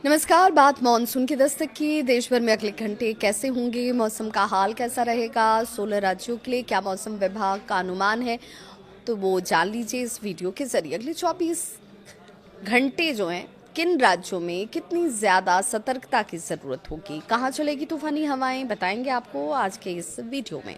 नमस्कार। बात मानसून की दस्तक की। देश भर में अगले घंटे कैसे होंगे, मौसम का हाल कैसा रहेगा, 16 राज्यों के लिए क्या मौसम विभाग का अनुमान है, तो वो जान लीजिए इस वीडियो के जरिए। अगले 24 घंटे जो हैं, किन राज्यों में कितनी ज़्यादा सतर्कता की ज़रूरत होगी, कहाँ चलेगी तूफानी हवाएं, बताएंगे आपको आज के इस वीडियो में।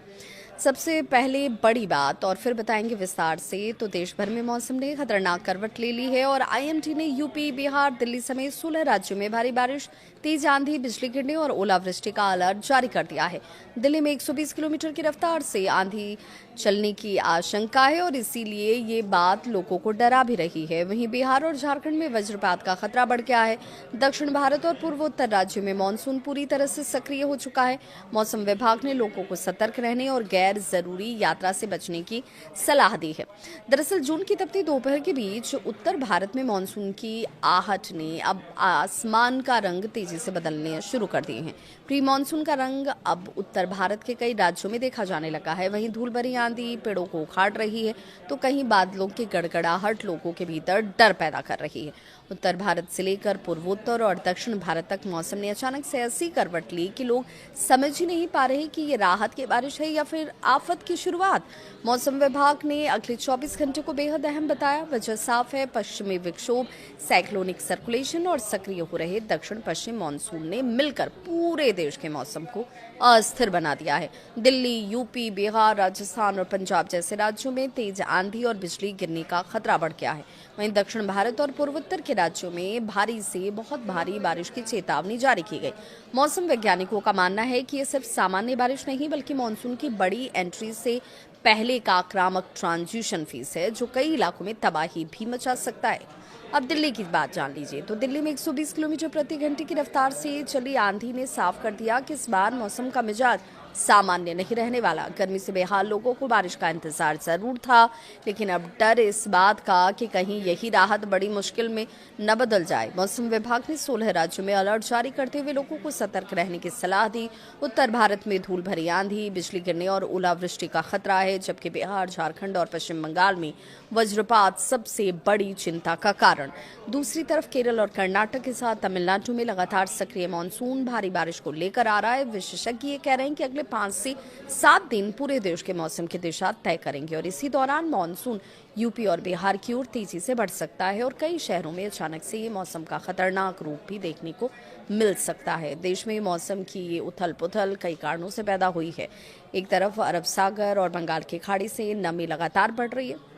सबसे पहले बड़ी बात और फिर बताएंगे विस्तार से। तो देश भर में मौसम ने खतरनाक करवट ले ली है और आईएमडी ने यूपी, बिहार, दिल्ली समेत 16 राज्यों में भारी बारिश, तेज आंधी, बिजली गिरने और ओलावृष्टि का अलर्ट जारी कर दिया है। दिल्ली में 120 किलोमीटर की रफ्तार से आंधी चलने की आशंका है और इसीलिए ये बात लोगों को डरा भी रही है। वहीं बिहार और झारखंड में वज्रपात का खतरा बढ़ गया है। दक्षिण भारत और पूर्वोत्तर राज्यों में मानसून पूरी तरह से सक्रिय हो चुका है। मौसम विभाग ने लोगों को सतर्क रहने और गैर जरूरी यात्रा से बचने की सलाह दी है। दरअसल जून की तपती दोपहर के बीच उत्तर भारत में मानसून की आहट ने अब आसमान का रंग तेजी से बदलने शुरू कर दिए हैं। प्री मानसून का रंग अब उत्तर भारत के कई राज्यों में देखा जाने लगा है। वहीं धूल भरी आंधी पेड़ों को उखाड़ रही है तो कहीं बादलों की गड़गड़ाहट लोगों के भीतर डर पैदा कर रही है। उत्तर भारत से लेकर पूर्वोत्तर और दक्षिण भारत तक मौसम ने अचानक से ऐसी करवट ली कि लोग समझ ही नहीं पा रहे कि ये राहत की बारिश है या फिर आफत की शुरुआत। मौसम विभाग ने अगले 24 घंटे को बेहद अहम बताया। वजह साफ है, पश्चिमी विक्षोभ, साइक्लोनिक सर्कुलेशन और सक्रिय हो रहे दक्षिण पश्चिम मानसून ने मिलकर पूरे देश के मौसम को अस्थिर बना दिया है। दिल्ली, यूपी, बिहार, राजस्थान और पंजाब जैसे राज्यों में तेज आंधी और बिजली गिरने का खतरा बढ़ गया है। वहीं दक्षिण भारत और पूर्वोत्तर के राज्यों में भारी से बहुत भारी बारिश की चेतावनी जारी की गई। मौसम वैज्ञानिकों का मानना है कि ये सिर्फ सामान्य बारिश नहीं बल्कि मानसून की बड़ी एंट्री से पहले का आक्रामक ट्रांजिशन फेज है जो कई इलाकों में तबाही भी मचा सकता है। अब दिल्ली की बात जान लीजिए। तो दिल्ली में 120 किलोमीटर प्रति घंटे की रफ्तार से चली आंधी ने साफ कर दिया कि इस बार मौसम का मिजाज सामान्य नहीं रहने वाला। गर्मी से बेहाल लोगों को बारिश का इंतजार जरूर था, लेकिन अब डर इस बात का कि कहीं यही राहत बड़ी मुश्किल में न बदल जाए। मौसम विभाग ने 16 राज्यों में अलर्ट जारी करते हुए लोगों को सतर्क रहने की सलाह दी। उत्तर भारत में धूल भरी आंधी, बिजली गिरने और ओलावृष्टि का खतरा है, जबकि बिहार, झारखंड और पश्चिम बंगाल में वज्रपात सबसे बड़ी चिंता का कारण। दूसरी तरफ केरल और कर्नाटक के साथ तमिलनाडु में लगातार सक्रिय मानसून भारी बारिश को लेकर आ रहा है। विशेषज्ञ ये कह रहे हैं कि अगले 5 से 7 दिन पूरे देश के मौसम की दिशा तय करेंगे और इसी दौरान मानसून यूपी और बिहार की ओर तेजी से बढ़ सकता है और कई शहरों में अचानक से ये मौसम का खतरनाक रूप भी देखने को मिल सकता है। देश में मौसम की ये उथल पुथल कई कारणों से पैदा हुई है। एक तरफ अरब सागर और बंगाल की खाड़ी से नमी लगातार बढ़ रही है,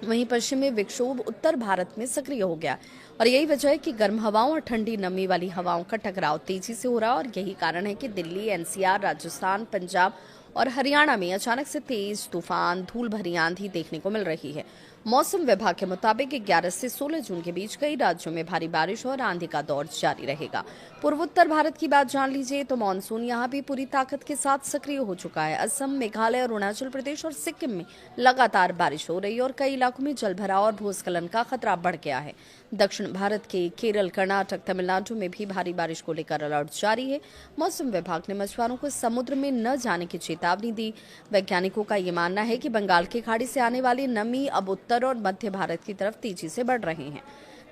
वहीं पश्चिमी विक्षोभ उत्तर भारत में सक्रिय हो गया और यही वजह है कि गर्म हवाओं और ठंडी नमी वाली हवाओं का टकराव तेजी से हो रहा है और यही कारण है कि दिल्ली, एनसीआर, राजस्थान, पंजाब और हरियाणा में अचानक से तेज तूफान, धूल भरी आंधी देखने को मिल रही है। मौसम विभाग के मुताबिक 11 से 16 जून के बीच कई राज्यों में भारी बारिश और आंधी का दौर जारी रहेगा। पूर्वोत्तर भारत की बात जान लीजिए। तो मानसून यहाँ भी पूरी ताकत के साथ सक्रिय हो चुका है। असम, मेघालय, अरुणाचल प्रदेश और सिक्किम में लगातार बारिश हो रही है और कई इलाकों में जलभराव और भूस्खलन का खतरा बढ़ गया है। दक्षिण भारत के केरल, कर्नाटक, तमिलनाडु में भी भारी बारिश को लेकर अलर्ट जारी है। मौसम विभाग ने मछुआरों को समुद्र में न जाने की चेतावनी दी। वैज्ञानिकों का ये मानना है कि बंगाल की खाड़ी से आने वाली नमी अब उत्तर और मध्य भारत की तरफ तेजी से बढ़ रहे हैं।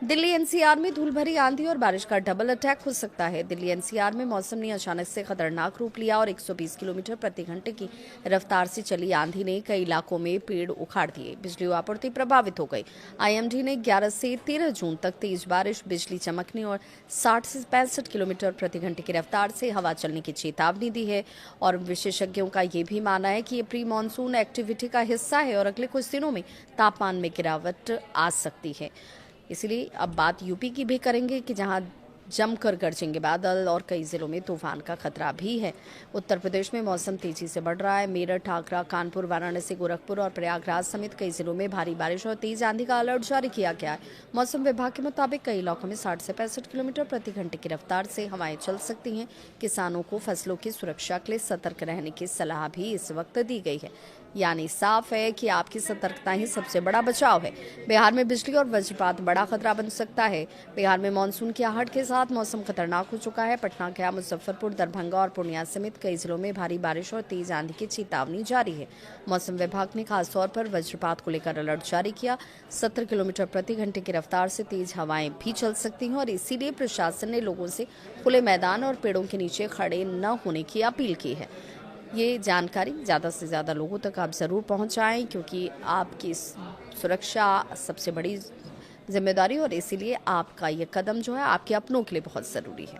दिल्ली एनसीआर में धूल भरी आंधी और बारिश का डबल अटैक हो सकता है। दिल्ली एनसीआर में मौसम ने अचानक से खतरनाक रूप लिया और 120 किलोमीटर प्रति घंटे की रफ्तार से चली आंधी ने कई इलाकों में पेड़ उखाड़ दिए, बिजली आपूर्ति प्रभावित हो गई। आईएमडी ने 11 से 13 जून तक तेज बारिश, बिजली चमकने और 60 से 65 किलोमीटर प्रति घंटे की रफ्तार से हवा चलने की चेतावनी दी है और विशेषज्ञों का ये भी मानना है कि ये प्री मानसून एक्टिविटी का हिस्सा है और अगले कुछ दिनों में तापमान में गिरावट आ सकती है। इसलिए अब बात यूपी की भी करेंगे कि जहां जमकर गरजेंगे बादल और कई जिलों में तूफान का खतरा भी है। उत्तर प्रदेश में मौसम तेजी से बढ़ रहा है। मेरठ, आगरा, कानपुर, वाराणसी, गोरखपुर और प्रयागराज समेत कई जिलों में भारी बारिश और तेज आंधी का अलर्ट जारी किया गया है। मौसम विभाग के मुताबिक कई इलाकों में 60 से 65 किलोमीटर प्रति घंटे की रफ्तार से हवाएं चल सकती हैं। किसानों को फसलों की सुरक्षा के लिए सतर्क रहने की सलाह भी इस वक्त दी गई है। यानी साफ है कि आपकी सतर्कता ही सबसे बड़ा बचाव है। बिहार में बिजली और वज्रपात बड़ा खतरा बन सकता है। बिहार में मानसून की आहट के साथ मौसम खतरनाक हो चुका है। पटना, गया, मुजफ्फरपुर, दरभंगा और पूर्णिया समेत कई जिलों में भारी बारिश और तेज आंधी की चेतावनी जारी है। मौसम विभाग ने खासतौर पर वज्रपात को लेकर अलर्ट जारी किया। 70 किलोमीटर प्रति घंटे की रफ्तार से तेज हवाएं भी चल सकती हैं और इसीलिए प्रशासन ने लोगों से खुले मैदान और पेड़ों के नीचे खड़े न होने की अपील की है। ये जानकारी ज़्यादा से ज़्यादा लोगों तक आप ज़रूर पहुंचाएं, क्योंकि आपकी सुरक्षा सबसे बड़ी जिम्मेदारी और इसीलिए आपका ये कदम जो है आपके अपनों के लिए बहुत ज़रूरी है।